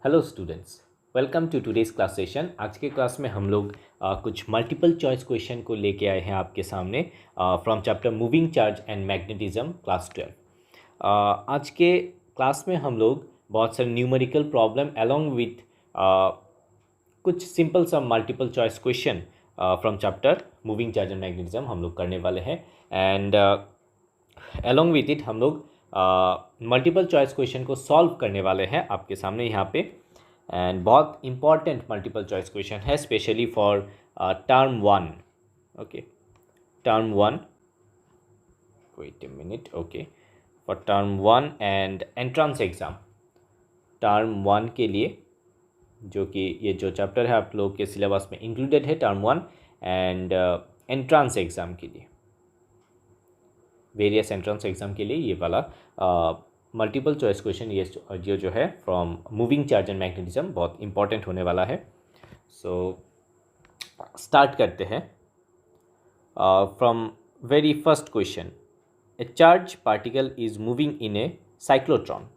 Hello students, welcome to today's class session. आज के class में हम लोग कुछ मल्टीपल चॉइस क्वेश्चन को लेके आए हैं आपके सामने from chapter moving charge and magnetism class 12। आज के क्लास में हम लोग बहुत सारे न्यूमेरिकल प्रॉब्लम अलोंग विथ कुछ सिंपल सा multiple choice question from chapter moving charge and magnetism हम लोग करने वाले हैं। एंड अलोंग विथ इट हम लोग मल्टीपल चॉइस क्वेश्चन को सॉल्व करने वाले हैं आपके सामने यहाँ पे। एंड बहुत इंपॉर्टेंट मल्टीपल चॉइस क्वेश्चन है specially for term 1। Okay, term 1, wait a minute. Okay, for term 1 and entrance exam, term 1 के लिए, जो कि ये जो चैप्टर है आप लोग के सिलेबस में इंक्लूडेड है, टर्म 1 एंड एंट्रेंस एग्ज़ाम के लिए, वेरियस एंट्रेंस एग्ज़ाम के लिए ये वाला मल्टीपल चॉइस क्वेश्चन ये जो है from moving charge and magnetism बहुत इंपॉर्टेंट होने वाला है। सो स्टार्ट करते हैं from very first question. A charge particle is moving in A cyclotron.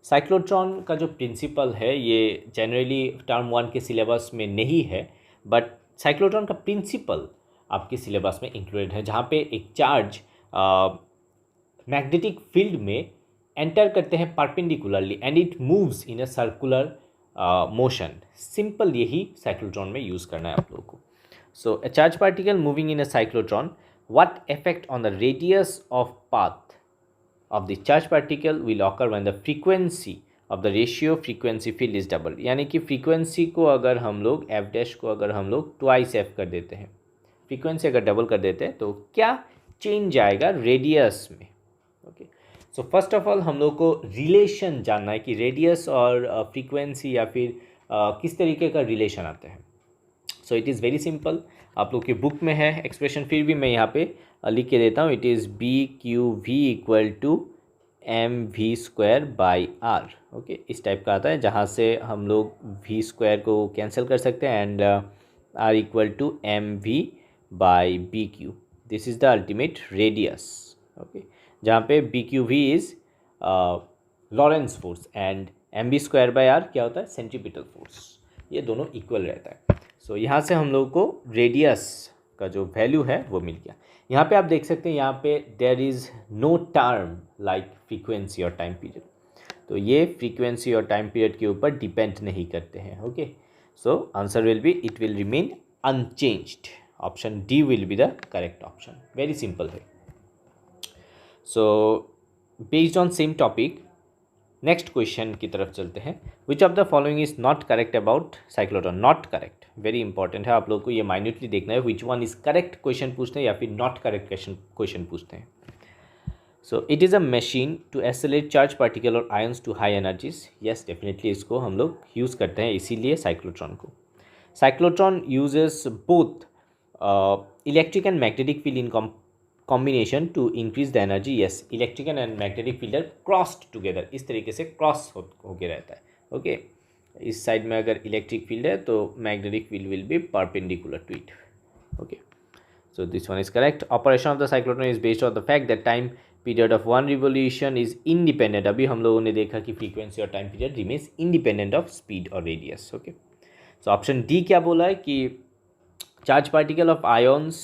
Cyclotron का जो प्रिंसिपल है ये जनरली टर्म 1 के सिलेबस में नहीं है, बट साइक्लोट्रॉन का प्रिंसिपल आपके सिलेबस में इंक्लूडेड है, जहाँ पे एक चार्ज मैग्नेटिक फील्ड में एंटर करते हैं perpendicularly and it moves in a circular motion. Simple यही साइक्लोट्रॉन में यूज़ करना है आप लोगों को। So a charge particle moving in a cyclotron, what effect on the radius of path of the charge particle will occur when the frequency of the radio frequency field is double. यानी कि frequency को अगर हम लोग F dash को अगर हम लोग ट्वाइस एफ कर देते हैं, फ्रीक्वेंसी अगर डबल कर देते हैं तो क्या चेंज आएगा रेडियस में। Okay, so first of all हम लोग को रिलेशन जानना है कि रेडियस और फ्रीक्वेंसी या फिर किस तरीके का रिलेशन आता है। So it is very simple, आप लोग के बुक में है एक्सप्रेशन, फिर भी मैं यहाँ पे लिख के देता हूँ। It is B Q V equal to M V square by R. Okay, इस टाइप का आता है, जहाँ से हम लोग वी स्क्वायर को कैंसिल कर सकते हैं and R equal to M V by B Q. This is the ultimate radius. Okay, जहाँ पे B Q V is Lorentz force and M B square by R क्या होता है, सेंट्रीपिटल फोर्स। ये दोनों इक्वल रहता है। सो यहाँ से हम लोग को रेडियस का जो वैल्यू है वो मिल गया। यहाँ पे आप देख सकते हैं, यहाँ पे there is no term like frequency और टाइम पीरियड, तो ये फ्रीक्वेंसी और टाइम पीरियड के ऊपर डिपेंड नहीं करते हैं। Okay, so answer will be, it will remain unchanged. Option D will be the correct option. Very simple है। So based on same topic next question की तरफ चलते हैं। Which of the following is not correct about cyclotron. Not correct very important है, आप लोग को ये माइन्यूटली देखना है। Which one is correct question पूछते हैं या फिर नॉट करेक्ट क्वेश्चन पूछते हैं। So it is a machine to accelerate charge particle और ions to high energies. Yes, definitely इसको हम लोग यूज़ करते हैं, इसीलिए साइक्लोट्रॉन को। Cyclotron uses both electric and magnetic field in combination to increase the energy. Yes, electric and magnetic field are crossed together, इस तरीके से क्रॉस होके रहता है। ओके, इस साइड में अगर इलेक्ट्रिक फील्ड है तो magnetic field will be perpendicular to it. Okay, so this one is correct. Operation of the cyclotron is based on the fact that time period of one revolution is independent. अभी हम लोगों ने देखा कि frequency और time period remains independent of speed और radius. Okay, so option D क्या बोला है कि charge particle of ions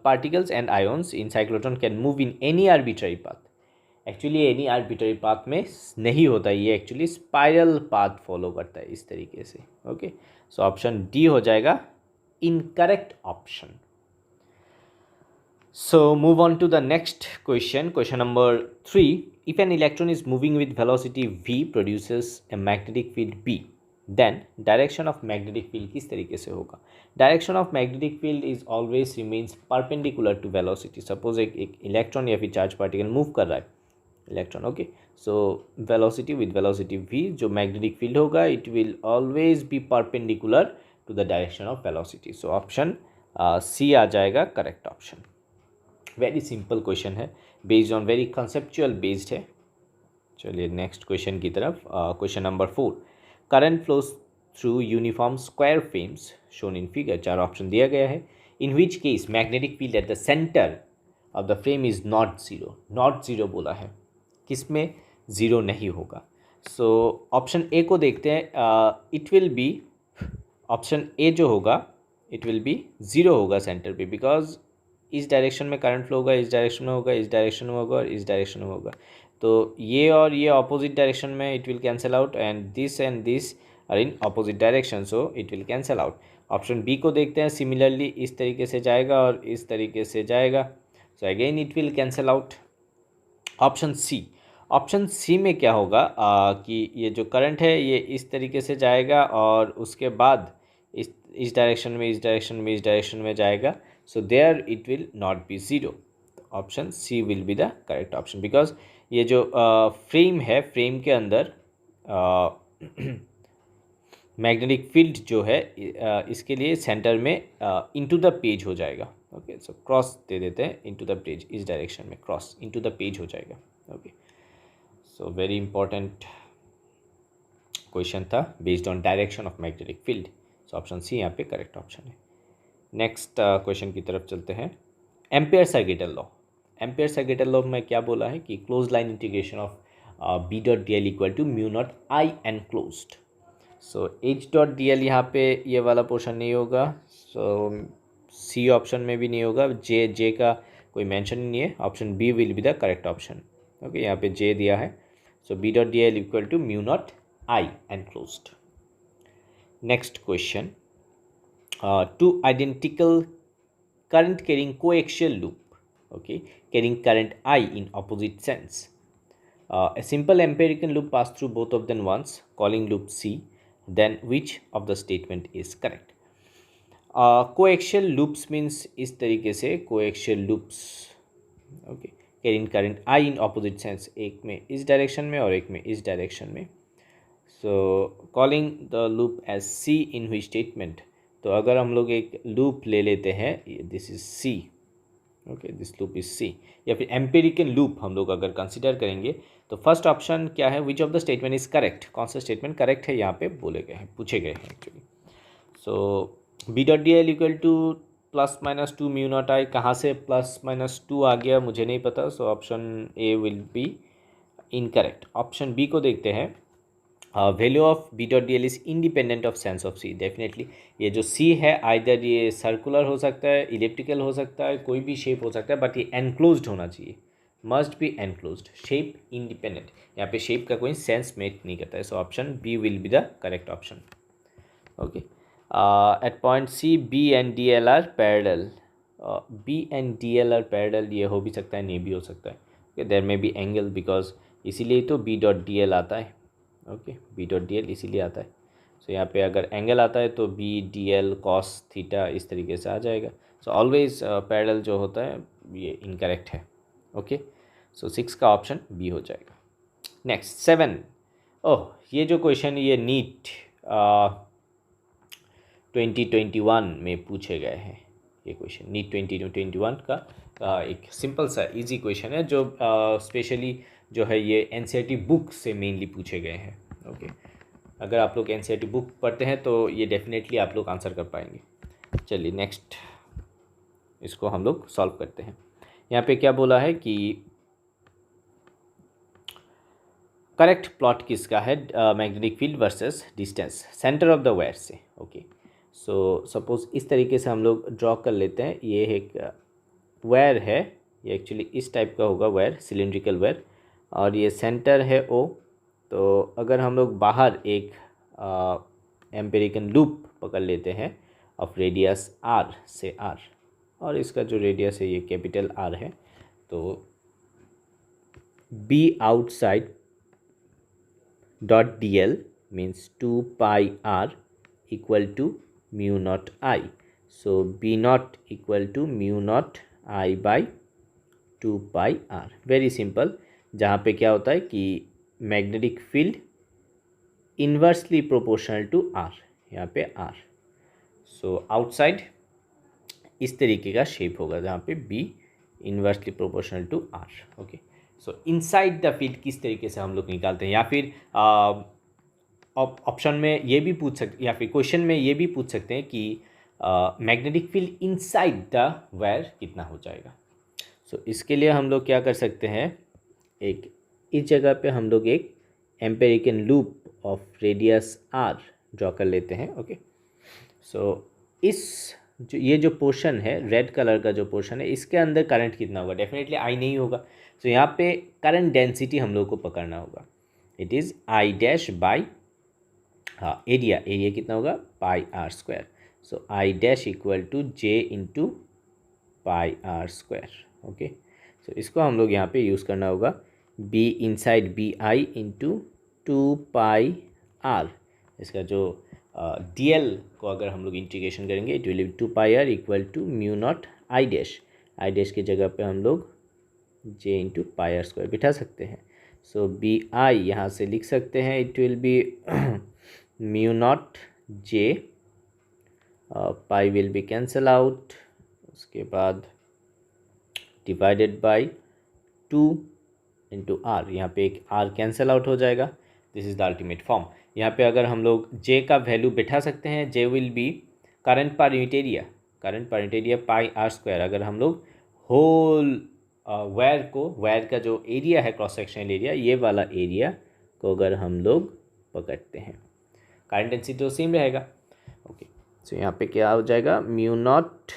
particles and ions in cyclotron can move in any arbitrary path। Actually any arbitrary path में नहीं होता, ये एक्चुअली स्पाइरल पाथ फॉलो करता है इस तरीके से। ओके, सो ऑप्शन डी हो जाएगा incorrect option. So move on to the next question, question number 3। If an electron is moving with velocity v produces a magnetic field b, then direction of magnetic field किस तरीके से होगा। Direction of magnetic field is always remains perpendicular to velocity. Suppose एक electron या फिर charge particle move कर रहा है, electron. Okay, so velocity with velocity v, जो मैग्नेटिक फील्ड होगा it will always be perpendicular to the direction of velocity. So option C आ जाएगा correct option. Very simple question है, based on very conceptual based है। चलिए next question की तरफ। Question number 4। Current flows through uniform square frames shown in figure. 4 option दिया गया है। In which case magnetic field at the center of the frame is not zero. Not zero बोला है, किस में जीरो नहीं होगा। सो ऑप्शन ए को देखते हैं, it will be, option A जो होगा इट विल बी 0 होगा सेंटर पे, बिकॉज इस डायरेक्शन में करंट फ्लो होगा, इस डायरेक्शन में होगा, इस डायरेक्शन में होगा और इस डायरेक्शन में होगा, तो ये और ये ऑपोजिट डायरेक्शन में it will cancel out and this are in opposite direction, so it will cancel out. Option B को देखते हैं, सिमिलरली इस तरीके से जाएगा और इस तरीके से जाएगा, so again it will cancel out. Option C में क्या होगा कि ये जो करंट है ये इस तरीके से जाएगा और उसके बाद इस डायरेक्शन में, इस डायरेक्शन में, इस डायरेक्शन में जाएगा, so there it will not be zero. Option C will be the correct option, because ये जो फ्रेम है, फ्रेम के अंदर मैग्नेटिक फील्ड जो है इसके लिए सेंटर में इनटू द पेज हो जाएगा। ओके, सो क्रॉस दे देते हैं इनटू द पेज, इस डायरेक्शन में क्रॉस इनटू द पेज हो जाएगा। Okay, so very important question था based on direction of magnetic field, so option C यहाँ पे करेक्ट ऑप्शन है। नेक्स्ट क्वेश्चन की तरफ चलते हैं। Ampere circuital law, Ampere circuital law में क्या बोला है कि closed line integration of B dot D L equal to mu not I enclosed. So H dot D L यहाँ पे ये वाला पोर्शन नहीं होगा, सो सी ऑप्शन में भी नहीं होगा, जे का कोई मेंशन नहीं है, option B will be the correct option. Okay, यहाँ पे जे दिया है, so B dot D L equal to mu not I enclosed. Next question, two identical current carrying coaxial loop, okay, carrying current I in opposite sense. A simple empirical loop pass through both of them once, calling loop C. Then which of the statement is correct? Coaxial loops means इस तरीके से coaxial loops, okay, carrying current I in opposite sense, एक में इस direction में और एक में इस डायरेक्शन में, so calling the loop as C in which statement. तो अगर हम लोग एक लूप ले लेते हैं, this is C, okay, this loop is C, या फिर एम्पेरिकल लूप हम लोग अगर कंसिडर करेंगे तो फर्स्ट ऑप्शन क्या है, विच of the statement is correct, कौन सा स्टेटमेंट करेक्ट है यहाँ पे बोले गए हैं, पूछे गए हैं actually. So B dot D L equal to plus minus two mu not I, कहाँ से प्लस माइनस टू आ गया मुझे नहीं पता, so option A will be incorrect. Option B को देखते हैं, value of B dot D L is independent of sense of C. Definitely ये जो सी है आइदर ये सर्कुलर हो सकता है, इलिप्टिकल हो सकता है, कोई भी शेप हो सकता है, बट ये एनक्लोज्ड होना चाहिए, must be enclosed, shape independent, यहाँ पे शेप का कोई सेंस मेक नहीं करता है, so option B will be the correct option. Okay, at point C B and D L are parallel, B and D L are parallel, ये हो भी सकता है, नहीं भी हो सकता है, okay, there may be angle, because इसीलिए तो बी डॉट डी एल आता है, okay, B dot D L इसीलिए आता है, सो यहाँ पे अगर एंगल आता है तो B D L cos theta इस तरीके से आ जाएगा, सो ऑलवेज पैरेलल जो होता है ये इनकरेक्ट है। ओके, सो 6 का ऑप्शन बी हो जाएगा। नेक्स्ट 7, ओह ये जो क्वेश्चन ये नीट 2021 में पूछे गए हैं, ये क्वेश्चन नीट 2021 का एक सिंपल सा इजी क्वेश्चन है जो स्पेशली जो है ये एनसीईआरटी बुक से मेनली पूछे गए हैं। ओके, अगर आप लोग एनसीईआरटी बुक पढ़ते हैं तो ये डेफिनेटली आप लोग आंसर कर पाएंगे। चलिए नेक्स्ट इसको हम लोग सॉल्व करते हैं। यहाँ पे क्या बोला है कि करेक्ट प्लॉट किसका है, magnetic field versus distance centre of the wire से। ओके, सो सपोज इस तरीके से हम लोग ड्रॉ कर लेते हैं, ये एक वायर है, ये एक्चुअली इस टाइप का होगा वायर, सिलिंड्रिकल वायर, और ये सेंटर है ओ। तो अगर हम लोग बाहर एक एम्पेरिकल लूप पकड़ लेते हैं ऑफ रेडियस आर से आर, और इसका जो रेडियस है ये कैपिटल आर है, तो B outside dot D L means 2 pi R equal to mu not I, so B nought equal to mu not I by 2 pi R. Very simple, जहाँ पे क्या होता है कि magnetic field inversely proportional to R, यहाँ पे are, so outside इस तरीके का शेप होगा जहाँ पे B inversely proportional to R. Okay, so inside the field किस तरीके से हम लोग निकालते हैं, या फिर ऑप्शन में ये भी पूछ सकते, या फिर क्वेश्चन में ये भी पूछ सकते हैं कि magnetic field inside the wire कितना हो जाएगा। सो इसके लिए हम लोग क्या कर सकते हैं, एक इस जगह पे हम लोग एक empirical loop of radius R draw कर लेते हैं। ओके, सो ये जो पोर्शन है, रेड कलर का जो पोर्शन है, इसके अंदर करंट कितना होगा? डेफिनेटली आई नहीं होगा। सो यहाँ पे करंट डेंसिटी हम लोग को पकड़ना होगा। It is I dash by, हाँ, एरिया कितना होगा? Pi R square. So I dash equal to J into pi R square. Okay, so इसको हम लोग यहाँ पे यूज़ करना होगा। B inside B I into two pi R, इसका जो डी एल को अगर हम लोग इंटीग्रेशन करेंगे, it will be two pi R equal to mu not I dash की जगह पे हम लोग J into pi R square बिठा सकते हैं। सो बी आई यहाँ से लिख सकते हैं, it will be mu nought J, pi will be cancel out, उसके बाद divided by two into R, यहाँ पे एक आर कैंसल आउट हो जाएगा। This is the ultimate form. यहाँ पे अगर हम लोग जे का वैल्यू बिठा सकते हैं, J will be current per unit area pi R square. अगर हम लोग होल वायर का जो एरिया है, क्रॉस सेक्शनल एरिया, ये वाला एरिया को अगर हम लोग पकड़ते हैं, करंट डेंसिटी तो सेम रहेगा। ओके, सो यहाँ पे क्या हो जाएगा? Mu not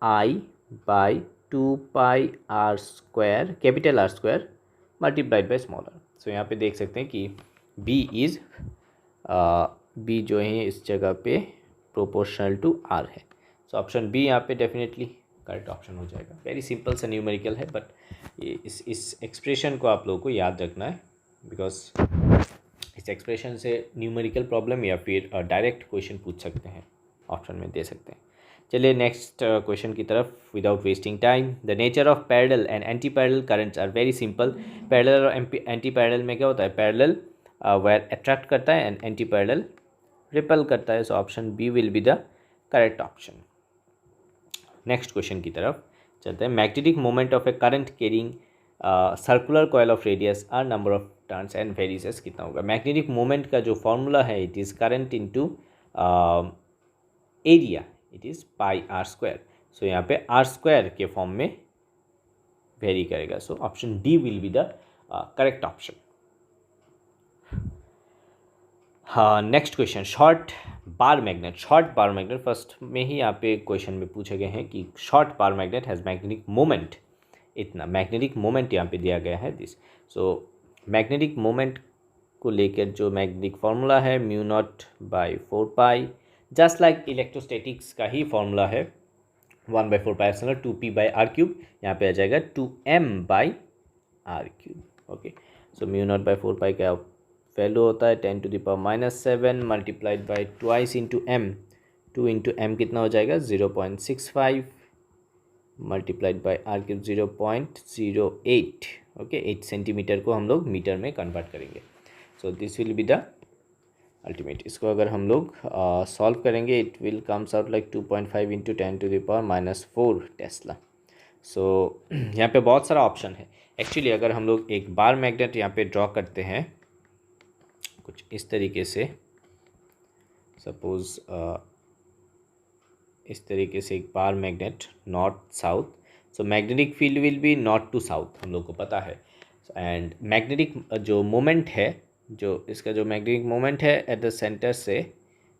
I by two pi R square, capital R square multiplied by small R. So यहाँ पे देख सकते हैं कि बी जो है इस जगह पे प्रोपोर्शनल टू आर है। सो ऑप्शन बी यहाँ पे डेफिनेटली करेक्ट ऑप्शन हो जाएगा। वेरी सिंपल सा न्यूमेरिकल है, बट ये इस एक्सप्रेशन को आप लोगों को याद रखना है, बिकॉज इस एक्सप्रेशन से न्यूमेरिकल प्रॉब्लम या फिर डायरेक्ट क्वेश्चन पूछ सकते हैं, ऑप्शन में दे सकते हैं। चलिए नेक्स्ट क्वेश्चन की तरफ without wasting time. The nature of parallel and anti parallel currents are very simple. Parallel और एंटी पैरेलल में क्या होता है? पैरेलल वायर अट्रैक्ट करता है एंड एंटी पैरेलल रिपल करता है। So option B will be the correct option. Next question की तरफ चलते हैं। Magnetic moment of a current carrying circular coil of radius R number of turns and varies कितना होगा? मैग्नेटिक मोमेंट का जो फॉर्मूला है, it is current into area, it is pi R square. So यहाँ पे आर स्क्वायर के form में vary करेगा। So option D will be the correct option. हाँ, next question, short bar magnet first में ही यहाँ पे क्वेश्चन में पूछे गए हैं कि short bar magnet has magnetic moment इतना, मैग्नेटिक मोमेंट यहाँ पे दिया गया है दिस। सो मैग्नेटिक मोमेंट को लेकर जो मैग्नेटिक फार्मूला है, mu nought by 4 pi, just like electrostatics का ही फार्मूला है, 1/4 pi epsilon 2p by R cube. यहाँ पे आ जाएगा 2m by R cube. Okay, so mu nought by 4 pi का वैल्यू होता है 10⁻⁷ multiplied by twice into M. 2 into M कितना हो जाएगा? 0.65 multiplied by R cube 0.08। Okay, 8 centimetre को हम लोग मीटर में कन्वर्ट करेंगे। So this will be the ultimate. इसको अगर हम लोग सॉल्व करेंगे, it will comes out like 2.5 into 10⁻⁴ tesla. So यहाँ पे बहुत सारा ऑप्शन है एक्चुअली। अगर हम लोग एक बार मैग्नेट यहाँ पे ड्रॉ करते हैं कुछ इस तरीके से, सपोज इस तरीके से एक बार magnet north south, so magnetic field will be north to south, हम लोग को पता है। एंड मैग्नेटिक जो मोमेंट है, जो इसका जो मैग्नेटिक मोमेंट है एट द सेंटर से,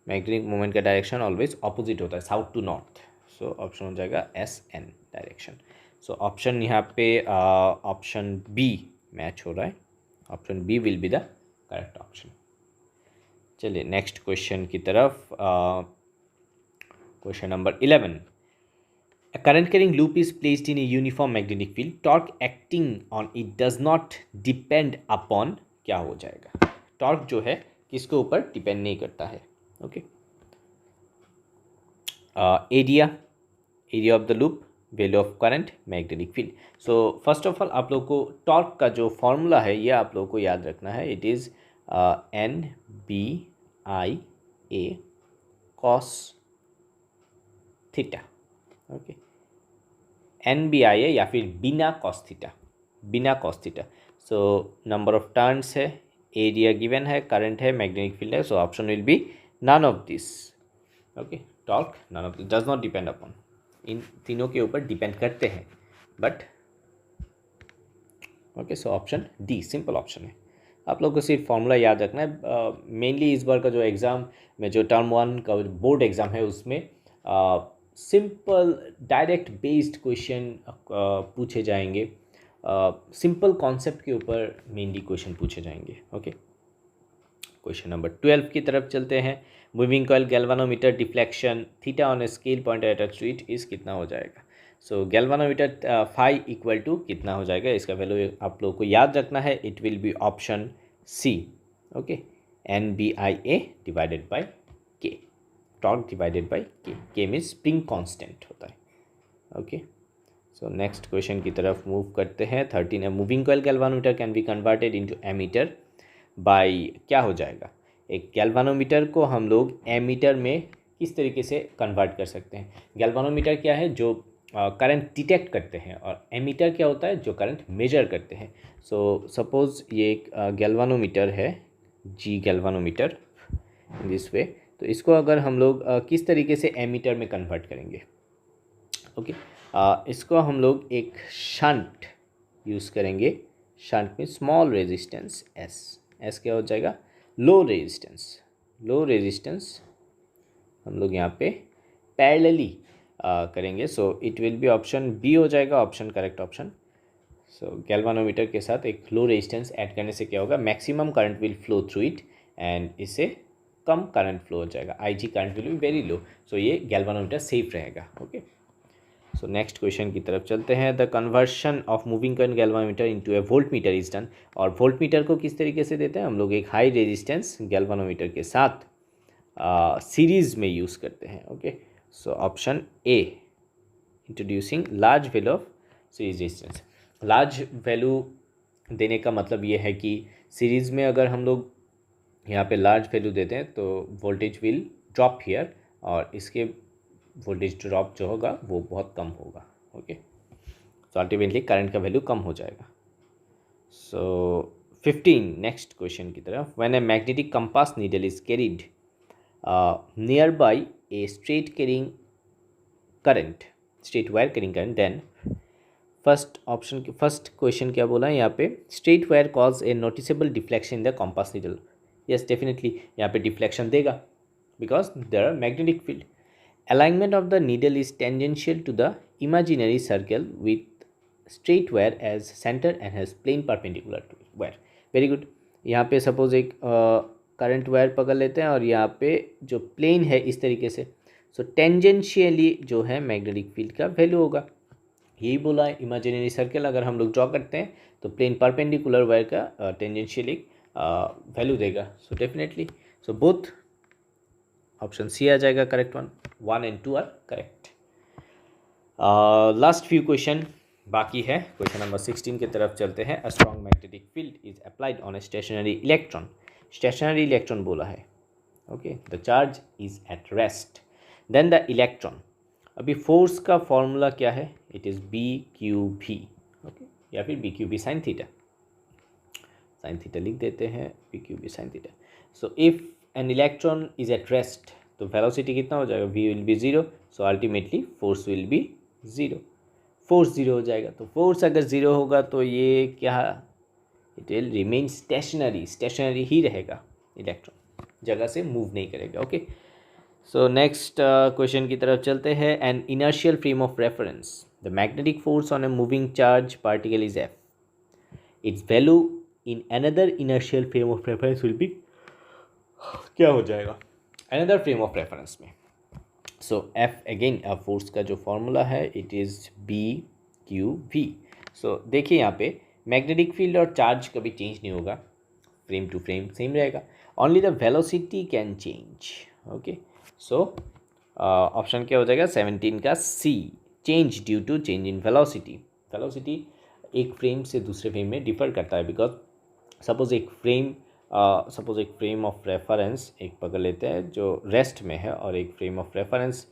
मैग्नेटिक मोमेंट का डायरेक्शन ऑलवेज ऑपोजिट होता है, south to north. So option हो जाएगा SN डायरेक्शन। सो ऑप्शन यहाँ पे ऑप्शन बी मैच हो रहा है, option B will be the correct option. चलिए नेक्स्ट क्वेश्चन की तरफ। Question number 11। A current carrying loop is placed in a uniform magnetic field. Torque acting on it does not depend upon, क्या हो जाएगा? Torque जो है किसके ऊपर डिपेंड नहीं करता है। Okay, area of the loop, value of current, magnetic field. So first of all आप लोग को टॉर्क का जो फॉर्मूला है ये आप लोग को याद रखना है। It is NBIA cos theta. Okay, NBIA या फिर बिना cos theta. So number of turns है, एरिया गिवन है, करंट है, मैग्नेटिक फील्ड है। So option will be none of this. Okay, torque none of this, does not depend upon, इन तीनों के ऊपर डिपेंड करते हैं but. Okay, so option D simple option है। आप लोग को सिर्फ फॉर्मूला याद रखना है। मेनली इस बार का जो एग्ज़ाम में जो टर्म 1 का बोर्ड एग्ज़ाम है उसमें सिंपल डायरेक्ट बेस्ड क्वेश्चन पूछे जाएंगे, सिंपल कॉन्सेप्ट के ऊपर मेनली क्वेश्चन पूछे जाएंगे। ओके, क्वेश्चन नंबर 12 की तरफ चलते हैं। Moving coil galvanometer deflection theta on a scale point attach to it is कितना हो जाएगा? So galvanometer phi equal to कितना हो जाएगा, इसका वैल्यू आप लोगों को याद रखना है। It will be option C. Okay, NBIA divided by K, torque divided by K. K में स्प्रिंग कांस्टेंट होता है। ओके, सो नेक्स्ट क्वेश्चन की तरफ मूव करते हैं। 13 moving coil galvanometer can be converted into ammeter by, क्या हो जाएगा? एक गैल्वानोमीटर को हम लोग एमीटर में किस तरीके से कन्वर्ट कर सकते हैं? गैल्वानोमीटर क्या है? जो करंट डिटेक्ट करते हैं, और एमीटर क्या होता है? जो करंट मेजर करते हैं। सो सपोज़ ये एक गैल्वानोमीटर है, जी गैल्वानोमीटर दिस वे। तो इसको अगर हम लोग किस तरीके से एमीटर में कन्वर्ट करेंगे? ओके, इसको हम लोग एक शंट यूज़ करेंगे। शंट में स्मॉल रेजिस्टेंस एस क्या हो जाएगा? Low resistance. लो रेजिस्टेंस हम लोग यहाँ पे पैरेलली करेंगे। So it will be option B हो जाएगा, option correct option. So galvanometer के साथ एक लो रेजिस्टेंस ऐड करने से क्या होगा? Maximum current will flow through it, and इससे कम करंट फ्लो हो जाएगा। IG current will be very low. So ये गैल्वानोमीटर सेफ रहेगा। ओके, सो नेक्स्ट क्वेश्चन की तरफ चलते हैं। The conversion of moving coil galvanometer into a volt meter is done. और वोल्ट मीटर को किस तरीके से देते हैं? हम लोग एक हाई रेजिस्टेंस गैल्वानोमीटर के साथ सीरीज़ में यूज़ करते हैं। Okay, so option A, introducing large value of series resistance. Large value देने का मतलब ये है कि सीरीज़ में अगर हम लोग यहाँ पे लार्ज वैल्यू देते हैं तो वोल्टेज विल ड्रॉप हियर, और इसके वोल्टेज ड्रॉप जो होगा वो बहुत कम होगा। ओके, सो अल्टीमेटली करंट का वैल्यू कम हो जाएगा। सो 15 नेक्स्ट क्वेश्चन की तरफ। When a magnetic compass needle is carried near by a straight carrying current, straight wire carrying current, then first option, first question क्या बोला है यहाँ पे? Straight wire cause a noticeable deflection in the compass needle. Yes, definitely यहाँ पे deflection देगा because there are magnetic field. Alignment of the needle is tangential to the imaginary circle with straight wire as center and has plane perpendicular to wire. Very good. यहाँ पे suppose एक current wire पकड़ लेते हैं और यहाँ पे जो प्लेन है इस तरीके से, सो टेंजेंशियली जो है मैग्नेटिक फील्ड का वैल्यू होगा। यही बोला है, इमेजिनरी सर्कल अगर हम लोग ड्रॉ करते हैं तो प्लेन परपेंडिकुलर वायर का टेंजेंशियली वैल्यू देगा। So definitely, so both option C आ जाएगा correct one. 1 and 2 are correct. Last few question बाकी है। क्वेश्चन नंबर 16 की तरफ चलते हैं। A strong magnetic field is applied on a stationary electron. Stationary electron बोला है। Okay, the charge is at rest, then the electron. अभी force का फॉर्मूला क्या है? It is BQV। ओके, या फिर BQV sine theta. Sine theta लिख देते हैं, BQV sine theta. So if N electron is at rest तो वेलोसिटी कितना हो जाएगा? V will be 0। So ultimately force will be 0। Force 0 हो जाएगा, तो फोर्स अगर 0 होगा तो ये क्या? It will remain stationary. Stationary ही रहेगा, इलेक्ट्रॉन जगह से मूव नहीं करेगा। ओके, सो नेक्स्ट क्वेश्चन की तरफ चलते हैं। N inertial frame of reference, the magnetic force on a moving charge particle is F। It's value in another inertial frame of reference will be, क्या हो जाएगा? अनदर फ्रेम ऑफ रेफरेंस में। सो F again force का जो formula है it is BQV। सो देखिए यहाँ पे मैग्नेटिक फील्ड और चार्ज कभी चेंज नहीं होगा, फ्रेम टू फ्रेम सेम रहेगा। Only the velocity can change. Okay, so option क्या हो जाएगा? 17 का C, change due to change in velocity. Velocity एक फ्रेम से दूसरे फ्रेम में डिफर करता है बिकॉज सपोज एक फ्रेम ऑफ रेफरेंस एक पकड़ लेते हैं जो रेस्ट में है, और एक फ्रेम ऑफ रेफरेंस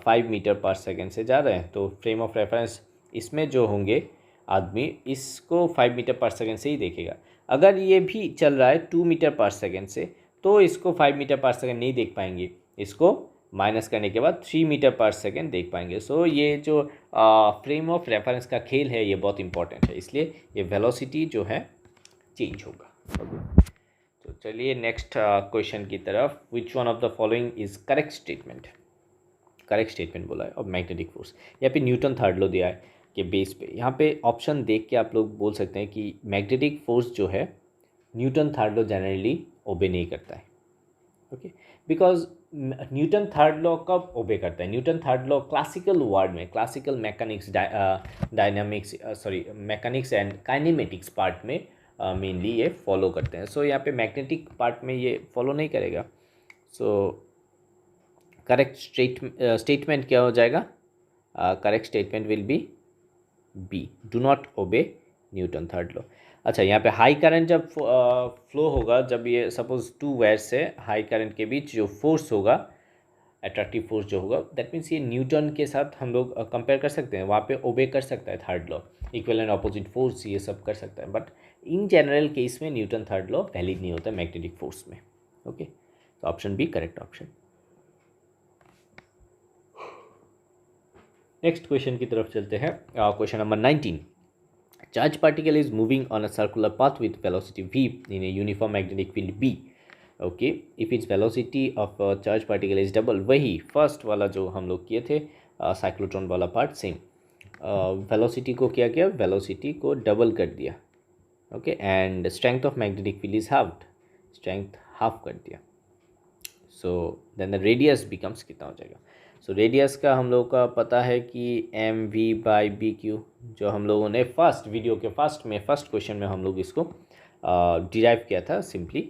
5 मीटर पर सेकेंड से जा रहे हैं, तो फ्रेम ऑफ रेफरेंस इसमें जो होंगे आदमी इसको 5 मीटर पर सेकेंड से ही देखेगा। अगर ये भी चल रहा है 2 मीटर पर सेकेंड से तो इसको 5 मीटर पर सेकेंड नहीं देख पाएंगे, इसको माइनस करने के बाद 3 मीटर पर सेकेंड देख पाएंगे। सो ये जो फ्रेम ऑफ रेफरेंस का खेल है ये बहुत इंपॉर्टेंट है, इसलिए ये वेलोसिटी जो है चेंज होगा। ओके, तो चलिए नेक्स्ट क्वेश्चन की तरफ. Which one of the following is correct statement. Correct statement बोला है. और मैग्नेटिक फोर्स यहाँ पे न्यूटन थर्ड लॉ दिया है कि बेस पे. यहाँ पे ऑप्शन देख के आप लोग बोल सकते हैं कि मैग्नेटिक फोर्स जो है न्यूटन थर्ड लॉ जनरली ओबे नहीं करता है. Okay, because Newton third law कब ओबे करता है. Newton third law classical word में, classical mechanics, dynamics, sorry mechanics and kinematics part में मेनली ये फॉलो करते हैं. सो यहाँ पे मैग्नेटिक पार्ट में ये फॉलो नहीं करेगा. सो करेक्ट स्टेटमेंट क्या हो जाएगा. Correct statement will be B, do not obey Newton third law. अच्छा, यहाँ पे हाई करंट जब फ्लो होगा, जब ये सपोज टू वायर से हाई करंट के बीच जो फोर्स होगा, अट्रैक्टिव फोर्स जो होगा, दैट मीन्स ये न्यूटन के साथ हम लोग कंपेयर कर सकते हैं. वहाँ पे ओबे कर सकता है third law, equal and opposite force ये सब कर सकता है. बट इन जनरल केस में न्यूटन थर्ड लॉ वैलिड नहीं होता मैग्नेटिक फोर्स में. ओके, तो option B correct option. Next question की तरफ चलते हैं. Question number 19. Charge particle is moving on a circular path with velocity v in a uniform magnetic field B. Okay, if its velocity of a charge particle is double, वही first वाला जो हम लोग किए थे साइक्लोट्रॉन वाला part, same. Velocity को क्या किया, वेलोसिटी को डबल कर दिया. Okay, and strength of magnetic field is halved, strength half कर दिया. So then the radius becomes कितना हो जाएगा. सो रेडियस का हम लोग का पता है कि M V by B Q, जो हम लोगों ने फर्स्ट वीडियो के फर्स्ट क्वेश्चन में हम लोग इसको डिराइव किया था सिंपली.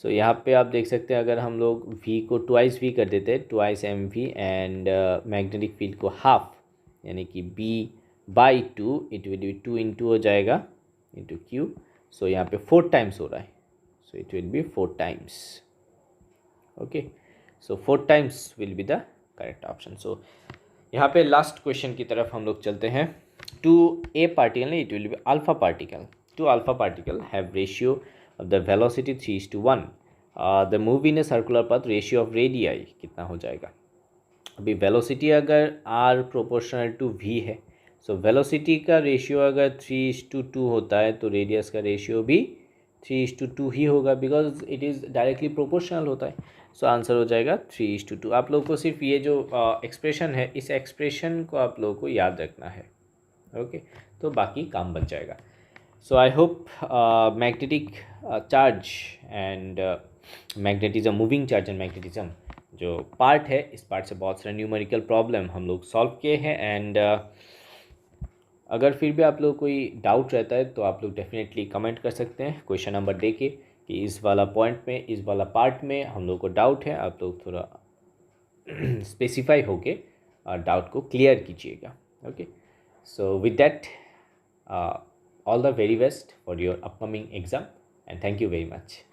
सो यहाँ पे आप देख सकते हैं, अगर हम लोग v को ट्वाइस v कर देते हैं, twice M V, and magnetic field को हाफ, यानी कि b by two, it will be 2 into हो जाएगा इंटू क्यू. सो यहाँ पे 4 टाइम्स हो रहा है. So it will be 4 times. Okay, so 4 times will be the correct option. So यहाँ पे लास्ट क्वेश्चन की तरफ हम लोग चलते हैं. Two a particle, it will be alpha particle. Two alpha particle have ratio of the velocity 3:1. The move in a circular path, ratio of radii कितना हो जाएगा. अभी वेलोसिटी अगर r प्रोपोर्शनल टू v है, सो वेलोसिटी का ratio अगर 3:2 होता है, तो रेडियस का रेशियो भी 3:2 ही होगा, because it is directly proportional होता है. सो आंसर हो जाएगा 3:2. आप लोगों को सिर्फ ये जो एक्सप्रेशन है, इस एक्सप्रेशन को आप लोगों को याद रखना है. ओके, तो बाकी काम बन जाएगा. So I hope magnetic charge and magnetism, moving charge and magnetism जो पार्ट है, इस पार्ट से बहुत सारे न्यूमेरिकल प्रॉब्लम हम लोग सॉल्व किए हैं. एंड अगर फिर भी आप लोग कोई डाउट रहता है, तो आप लोग डेफिनेटली कमेंट कर सकते हैं क्वेश्चन नंबर दे के कि इस वाला पॉइंट में, इस वाला पार्ट में हम लोग को डाउट है. आप लोग थोड़ा स्पेसिफाई होके डाउट को क्लियर कीजिएगा. Okay, so with that all the very best for your upcoming exam, and thank you very much.